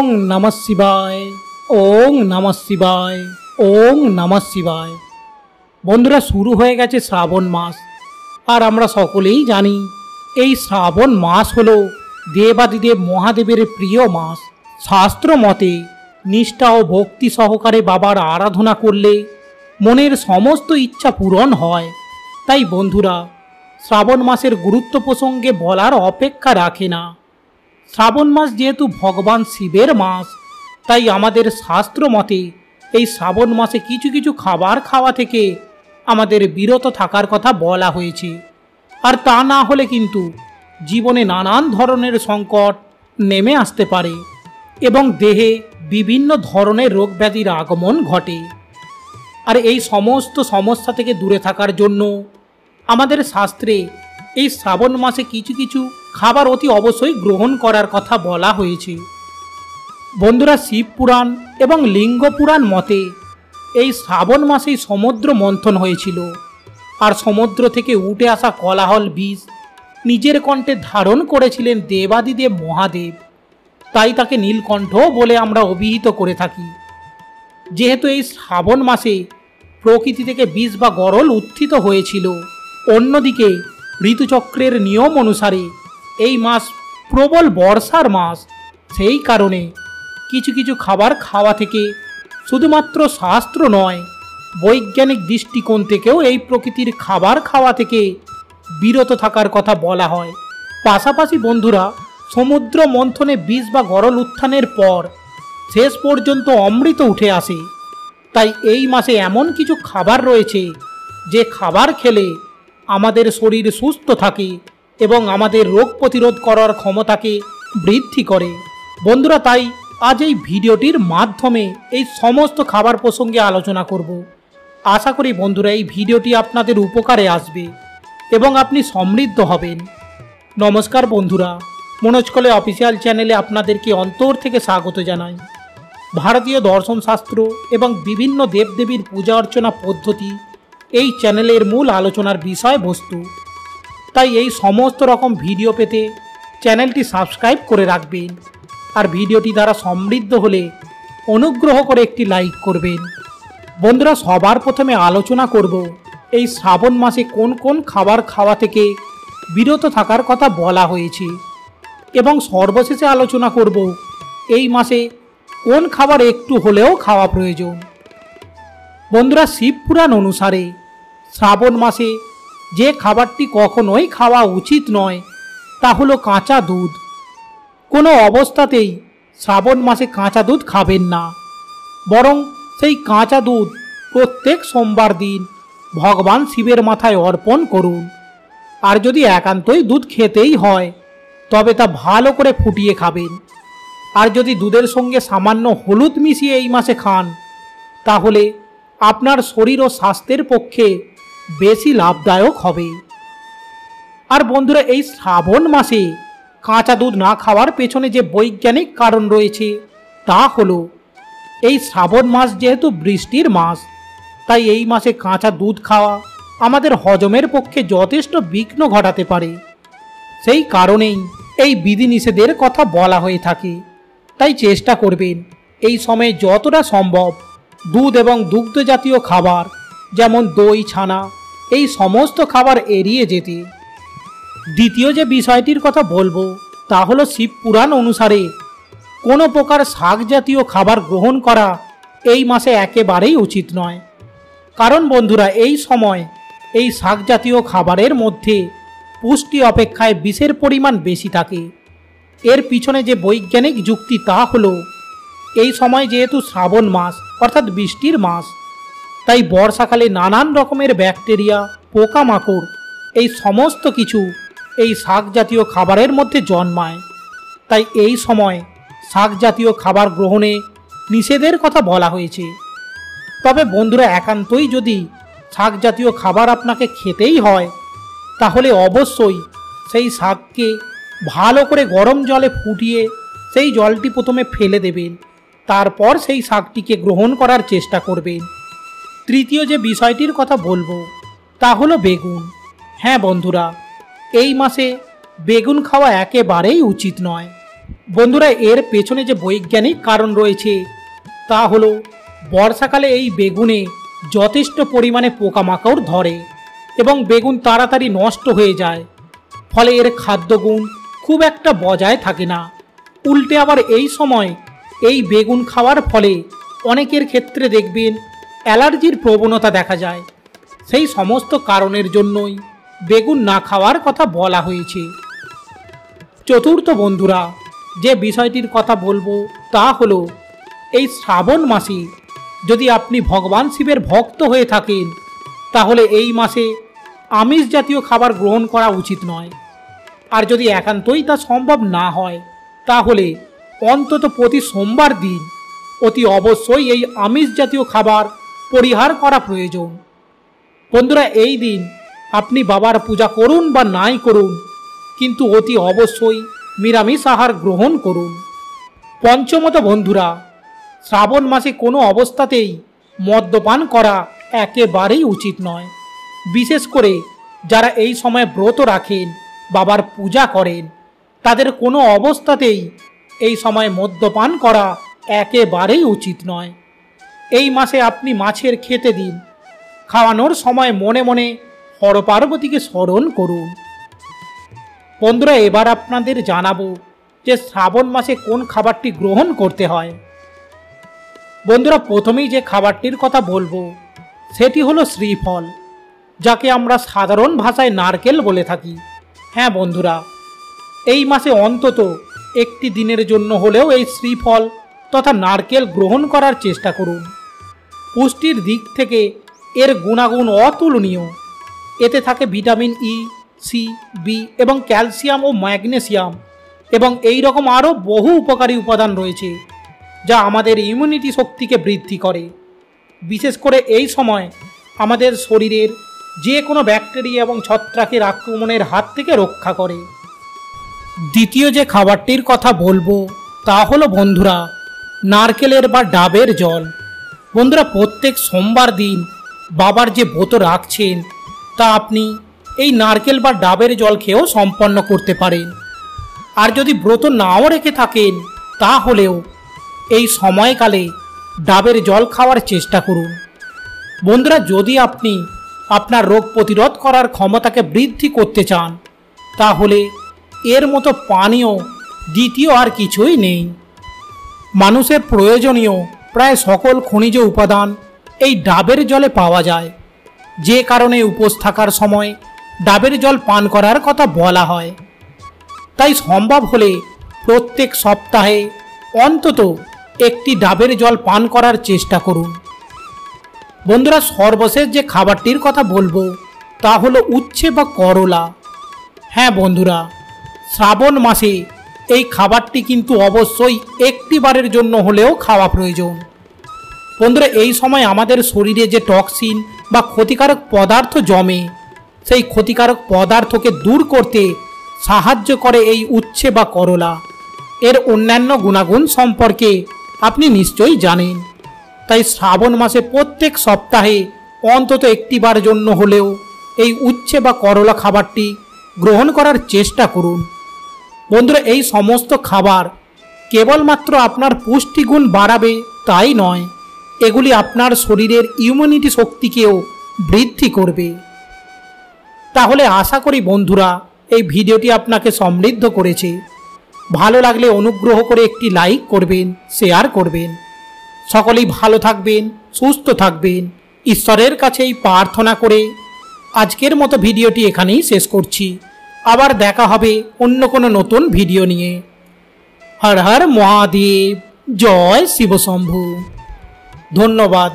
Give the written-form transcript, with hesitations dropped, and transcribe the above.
ওং নমঃ শিবায়, ওং নমঃ শিবায়, ওং নমঃ শিবায়। বন্ধুরা, শুরু হয়ে গেছে শ্রাবণ মাস। আর আমরা সকলেই জানি এই শ্রাবণ মাস হলো দেবাদিদেব মহাদেবের প্রিয় মাস। শাস্ত্র মতে নিষ্ঠা ও ভক্তি সহকারে বাবার আরাধনা করলে মনের সমস্ত ইচ্ছা পূরণ হয়। তাই বন্ধুরা, শ্রাবণ মাসের গুরুত্ব প্রসঙ্গে বলার অপেক্ষা রাখে না। শ্রাবণ মাস যেহেতু ভগবান শিবের মাস, তাই আমাদের শাস্ত্র মতে এই শ্রাবণ মাসে কিছু কিছু খাবার খাওয়া থেকে আমাদের বিরত থাকার কথা বলা হয়েছে। আর তা না হলে কিন্তু জীবনে নানান ধরনের সংকট নেমে আসতে পারে এবং দেহে বিভিন্ন ধরনের রোগ ব্যাধির আগমন ঘটে। আর এই সমস্ত সমস্যা থেকে দূরে থাকার জন্য আমাদের শাস্ত্রে এই শ্রাবণ মাসে কিছু কিছু খাবার অতি অবশ্যই গ্রহণ করার কথা বলা হয়েছে। বন্ধুরা, শিব পুরাণ এবং লিঙ্গ পুরাণ মতে এই শ্রাবণ মাসেই সমুদ্র মন্থন হয়েছিল। আর সমুদ্র থেকে উঠে আসা কোলাহল বীজ নিজের কণ্ঠে ধারণ করেছিলেন দেবাদিদেব মহাদেব। তাই তাকে নীলকণ্ঠ বলে আমরা অভিহিত করে থাকি। যেহেতু এই শ্রাবণ মাসে প্রকৃতি থেকে বীজ বা গরল উত্থিত হয়েছিল, অন্যদিকে ঋতুচক্রের নিয়ম অনুসারে এই মাস প্রবল বর্ষার মাস। সেই কারণে কিছু কিছু খাবার খাওয়া থেকে শুধুমাত্র শাস্ত্র নয়, বৈজ্ঞানিক দৃষ্টিকোণ থেকেও এই প্রকৃতির খাবার খাওয়া থেকে বিরত থাকার কথা বলা হয়। পাশাপাশি বন্ধুরা, সমুদ্র মন্থনে বীজ বা গরল উত্থানের পর শেষ পর্যন্ত অমৃত উঠে আসে। তাই এই মাসে এমন কিছু খাবার রয়েছে যে খাবার খেলে আমাদের শরীর সুস্থ থাকে এবং আমাদের রোগ প্রতিরোধ করার ক্ষমতাকে বৃদ্ধি করে। বন্ধুরা, তাই আজ এই ভিডিওটির মাধ্যমে এই সমস্ত খাবার প্রসঙ্গে আলোচনা করব। আশা করি বন্ধুরা এই ভিডিওটি আপনাদের উপকারে আসবে এবং আপনি সমৃদ্ধ হবেন। নমস্কার বন্ধুরা, মনোজ কলে অফিসিয়াল চ্যানেলে আপনাদেরকে অন্তর থেকে স্বাগত জানাই। ভারতীয় দর্শনশাস্ত্র এবং বিভিন্ন দেবদেবীর পূজা অর্চনা পদ্ধতি এই চ্যানেলের মূল আলোচনার বিষয়বস্তু। তাই এই সমস্ত রকম ভিডিও পেতে চ্যানেলটি সাবস্ক্রাইব করে রাখবেন। আর ভিডিওটি দ্বারা সমৃদ্ধ হলে অনুগ্রহ করে একটি লাইক করবেন। বন্ধুরা, সবার প্রথমে আলোচনা করব এই শ্রাবণ মাসে কোন কোন খাবার খাওয়া থেকে বিরত থাকার কথা বলা হয়েছে এবং সর্বশেষে আলোচনা করব এই মাসে কোন খাবার একটু হলেও খাওয়া প্রয়োজন। বন্ধুরা, শিব পুরাণ অনুসারে শ্রাবণ মাসে যে খাবারটি কখনোই খাওয়া উচিত নয় তা হলো কাঁচা দুধ। কোনো অবস্থাতেই শ্রাবণ মাসে কাঁচা দুধ খাবেন না, বরং সেই কাঁচা দুধ প্রত্যেক সোমবার দিন ভগবান শিবের মাথায় অর্পণ করুন। আর যদি একান্তই দুধ খেতেই হয় তবে তা ভালো করে ফুটিয়ে খাবেন। আর যদি দুধের সঙ্গে সামান্য হলুদ মিশিয়ে এই মাসে খান তাহলে আপনার শরীর ও স্বাস্থ্যের পক্ষে বেশি লাভদায়ক হবে। আর বন্ধুরা, এই শ্রাবণ মাসে কাঁচা দুধ না খাওয়ার পেছনে যে বৈজ্ঞানিক কারণ রয়েছে তা হলো এই শ্রাবণ মাস যেহেতু বৃষ্টির মাস, তাই এই মাসে কাঁচা দুধ খাওয়া আমাদের হজমের পক্ষে যথেষ্ট বিঘ্ন ঘটাতে পারে। সেই কারণেই এই বিধিনিষেধের কথা বলা হয়ে থাকে। তাই চেষ্টা করবেন এই সময়ে যতটা সম্ভব দুধ এবং দুগ্ধ জাতীয় খাবার যেমন দই, ছানা এই সমস্ত খাবার এড়িয়ে যেতে। দ্বিতীয় যে বিষয়টির কথা বলবো তা হলো শিব পুরাণ অনুসারে কোনো প্রকার শাক জাতীয় খাবার গ্রহণ করা এই মাসে একেবারেই উচিত নয়। কারণ বন্ধুরা, এই সময় এই শাক জাতীয় খাবারের মধ্যে পুষ্টি অপেক্ষায় বিষের পরিমাণ বেশি থাকে। এর পিছনে যে বৈজ্ঞানিক যুক্তি তা হলো এই সময় যেহেতু শ্রাবণ মাস অর্থাৎ বৃষ্টির মাস, তাই বর্ষাকালে নানান রকমের ব্যাকটেরিয়া, পোকামাকড় এই সমস্ত কিছু এই শাক জাতীয় খাবারের মধ্যে জন্মায়। তাই এই সময় শাক জাতীয় খাবার গ্রহণে নিষেধের কথা বলা হয়েছে। তবে বন্ধুরা, একান্তই যদি শাক জাতীয় খাবার আপনাকে খেতেই হয় তাহলে অবশ্যই সেই শাককে ভালো করে গরম জলে ফুটিয়ে সেই জলটি প্রথমে ফেলে দেবেন, তারপর সেই শাকটিকে গ্রহণ করার চেষ্টা করবেন। তৃতীয় যে বিষয়টির কথা বলবো তা হলো বেগুন। হ্যাঁ বন্ধুরা, এই মাসে বেগুন খাওয়া একেবারেই উচিত নয়। বন্ধুরা, এর পেছনে যে বৈজ্ঞানিক কারণ রয়েছে তা হলো বর্ষাকালে এই বেগুনে যথেষ্ট পরিমাণে পোকামাকড় ধরে এবং বেগুন তাড়াতাড়ি নষ্ট হয়ে যায়, ফলে এর খাদ্যগুণ খুব একটা বজায় থাকে না। উল্টে আবার এই সময় এই বেগুন খাওয়ার ফলে অনেকের ক্ষেত্রে দেখবেন অ্যালার্জির প্রবণতা দেখা যায়। সেই সমস্ত কারণের জন্যই বেগুন না খাওয়ার কথা বলা হয়েছে। চতুর্থ বন্ধুরা, যে বিষয়টির কথা বলবো তা হলো এই শ্রাবণ মাসে যদি আপনি ভগবান শিবের ভক্ত হয়ে থাকেন তাহলে এই মাসে আমিষ জাতীয় খাবার গ্রহণ করা উচিত নয়। আর যদি একান্তই তা সম্ভব না হয় তাহলে অন্তত প্রতি সোমবার দিন অতি অবশ্যই এই আমিষ জাতীয় খাবার পরিহার করা প্রয়োজন। বন্ধুরা, এই দিন আপনি বাবার পূজা করুন বা নাই করুন, কিন্তু অতি অবশ্যই নিরামিষ আহার গ্রহণ করুন। পঞ্চমত বন্ধুরা, শ্রাবণ মাসে কোনো অবস্থাতেই মদ্যপান করা একেবারেই উচিত নয়। বিশেষ করে যারা এই সময় ব্রত রাখেন, বাবার পূজা করেন, তাদের কোনো অবস্থাতেই এই সময় মদ্যপান করা একেবারেই উচিত নয়। এই মাসে আপনি মাছের খেতে দিন, খাওয়ানোর সময় মনে মনে হর পার্বতীকে স্মরণ করুন। বন্ধুরা, এবার আপনাদের জানাবো যে শ্রাবণ মাসে কোন খাবারটি গ্রহণ করতে হয়। বন্ধুরা, প্রথমেই যে খাবারটির কথা বলবো সেটি হলো শ্রীফল, যাকে আমরা সাধারণ ভাষায় নারকেল বলে থাকি। হ্যাঁ বন্ধুরা, এই মাসে অন্তত একটি দিনের জন্য হলেও এই শ্রীফল তথা নারকেল গ্রহণ করার চেষ্টা করুন। পুষ্টির দিক থেকে এর গুণাগুণ অতুলনীয়। এতে থাকে ভিটামিন ই, সি, বি এবং ক্যালসিয়াম ও ম্যাগনেসিয়াম এবং এই রকম আরও বহু উপকারী উপাদান রয়েছে যা আমাদের ইমিউনিটি শক্তিকে বৃদ্ধি করে। বিশেষ করে এই সময় আমাদের শরীরের যে কোনো ব্যাকটেরিয়া এবং ছত্রাকের আক্রমণের হাত থেকে রক্ষা করে। দ্বিতীয় যে খাবারটির কথা বলবো তা হলো বন্ধুরা নারকেলের বা ডাবের জল। বন্ধুরা, প্রত্যেক সোমবার দিন বাবার যে ব্রত রাখছেন তা আপনি এই নারকেল বা ডাবের জল খেয়েও সম্পন্ন করতে পারেন। আর যদি ব্রত নাও রেখে থাকেন তাহলেও এই সময়কালে ডাবের জল খাওয়ার চেষ্টা করুন। বন্ধুরা, যদি আপনি আপনার রোগ প্রতিরোধ করার ক্ষমতাকে বৃদ্ধি করতে চান তাহলে এর মতো পানীয় দ্বিতীয় আর কিছুই নেই। মানুষের প্রয়োজনীয় প্রায় সকল খনিজ উপাদান এই ডাবের জলে পাওয়া যায়, যে কারণে উপোস থাকার সময় ডাবের জল পান করার কথা বলা হয়। তাই সম্ভব হলে প্রত্যেক সপ্তাহে অন্তত একটি ডাবের জল পান করার চেষ্টা করুন। বন্ধুরা, সর্বশেষ যে খাবারটির কথা বলবো তা হলো উচ্ছে বা করলা। হ্যাঁ বন্ধুরা, শ্রাবণ মাসে এই খাবারটি কিন্তু অবশ্যই একটি বারের জন্য হলেও খাওয়া প্রয়োজন। বন্ধুরা, এই সময় আমাদের শরীরে যে টক্সিন বা ক্ষতিকারক পদার্থ জমে সেই ক্ষতিকারক পদার্থকে দূর করতে সাহায্য করে এই উচ্ছে বা করলা। এর অন্যান্য গুণাগুণ সম্পর্কে আপনি নিশ্চয়ই জানেন। তাই শ্রাবণ মাসে প্রত্যেক সপ্তাহে অন্তত একটি বার জন্য হলেও এই উচ্ছে বা করলা খাবারটি গ্রহণ করার চেষ্টা করুন। বন্ধুরা, এই সমস্ত খাবার কেবলমাত্র আপনার পুষ্টিগুণ বাড়াবে তাই নয়, এগুলি আপনার শরীরের ইমিউনিটি শক্তিকেও বৃদ্ধি করবে। তাহলে আশা করি বন্ধুরা এই ভিডিওটি আপনাকে সমৃদ্ধ করেছে। ভালো লাগলে অনুগ্রহ করে একটি লাইক করবেন, শেয়ার করবেন। সকলেই ভালো থাকবেন, সুস্থ থাকবেন, ঈশ্বরের কাছেই প্রার্থনা করে আজকের মতো ভিডিওটি এখানেই শেষ করছি। আবার দেখা হবে অন্য কোনো নতুন ভিডিও নিয়ে। হর হর মহাদেব, জয় শিবশম্ভু। ধন্যবাদ।